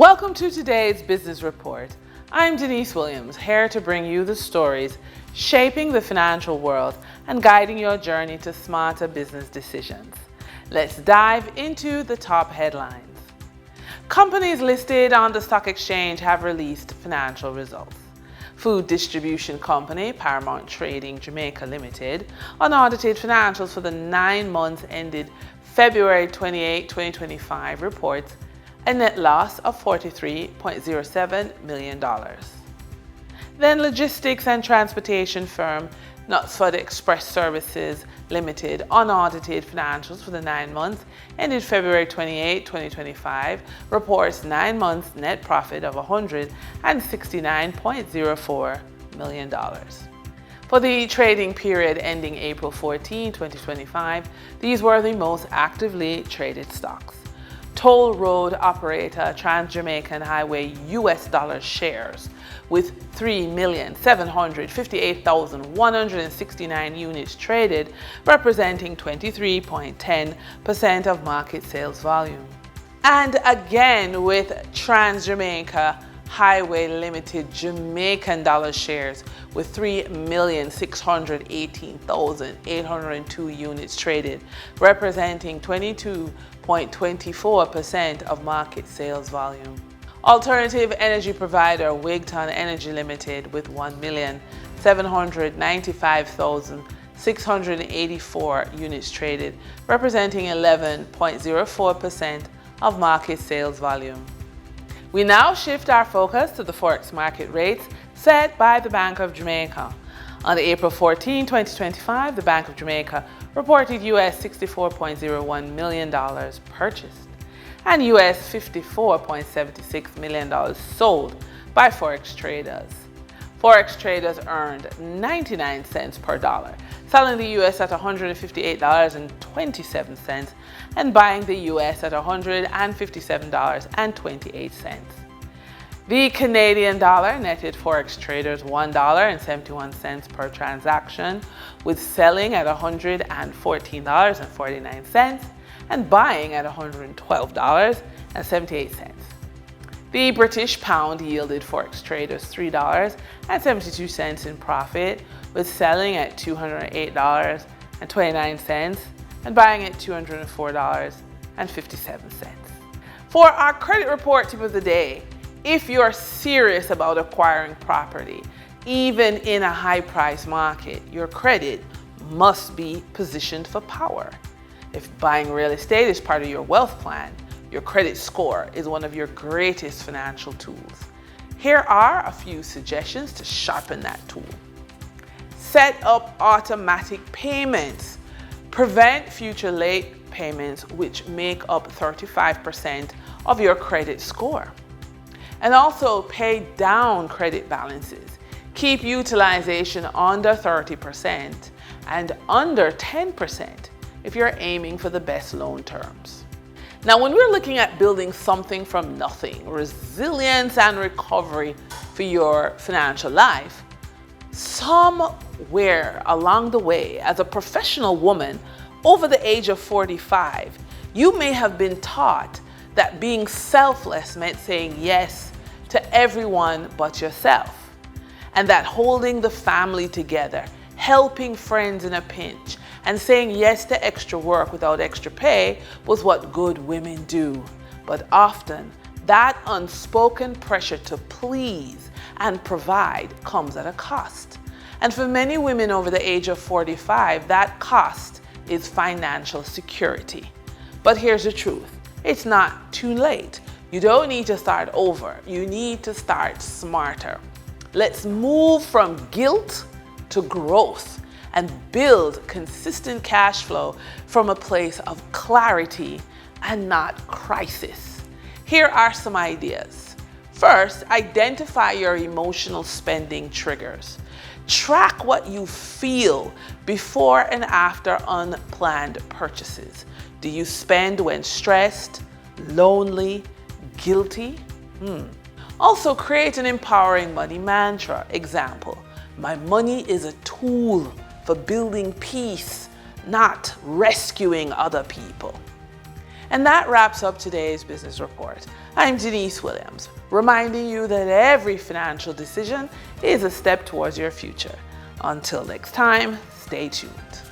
Welcome to today's Business Report. I'm Denise Williams, here to bring you the stories shaping the financial world and guiding your journey to smarter business decisions. Let's dive into the top headlines. Companies listed on the stock exchange have released financial results. Food distribution company Paramount Trading Jamaica Limited unaudited financials for the 9 months ended February 28, 2025 reports a net loss of $43.07 million. Then logistics and transportation firm Knutsford Express Services Limited unaudited financials for the 9 months ended February 28, 2025 reports 9 months net profit of $169.04 million. For the trading period ending April 14, 2025, these were the most actively traded stocks. Toll road operator Trans-Jamaican Highway US dollar shares with 3,758,169 units traded, representing 23.10% of market sales volume. And again with Trans-Jamaica Highway Limited Jamaican dollar shares with 3,618,802 units traded, representing 22.24% of market sales volume. Alternative energy provider Wigton Energy Limited with 1,795,684 units traded, representing 11.04% of market sales volume. We now shift our focus to the Forex market rates set by the Bank of Jamaica. On April 14, 2025, the Bank of Jamaica reported US $64.01 million purchased and US $54.76 million sold by Forex traders. Forex traders earned 99 cents per dollar, selling the US at $158.27 and buying the US at $157.28. The Canadian dollar netted Forex traders $1.71 per transaction, with selling at $114.49 and buying at $112.78. The British pound yielded Forex traders $3.72 in profit, with selling at $208.29 and buying at $204.57. For our credit report tip of the day, if you're serious about acquiring property, even in a high-price market, your credit must be positioned for power. If buying real estate is part of your wealth plan, your credit score is one of your greatest financial tools. Here are a few suggestions to sharpen that tool. Set up automatic payments. Prevent future late payments, which make up 35% of your credit score. And also pay down credit balances. Keep utilization under 30% and under 10% if you're aiming for the best loan terms. Now, when we're looking at building something from nothing, resilience and recovery for your financial life, somewhere along the way, as a professional woman over the age of 45, you may have been taught that being selfless meant saying yes to everyone but yourself, and that holding the family together, helping friends in a pinch, and saying yes to extra work without extra pay was what good women do. But often, that unspoken pressure to please and provide comes at a cost. And for many women over the age of 45, that cost is financial security. But here's the truth. It's not too late. You don't need to start over. You need to start smarter. Let's move from guilt to growth and build consistent cash flow from a place of clarity and not crisis. Here are some ideas. First, identify your emotional spending triggers. Track what you feel before and after unplanned purchases. Do you spend when stressed, lonely, guilty? Also, create an empowering money mantra. Example, my money is a tool for building peace, not rescuing other people. And that wraps up today's business report. I'm Denise Williams, reminding you that every financial decision is a step towards your future. Until next time, stay tuned.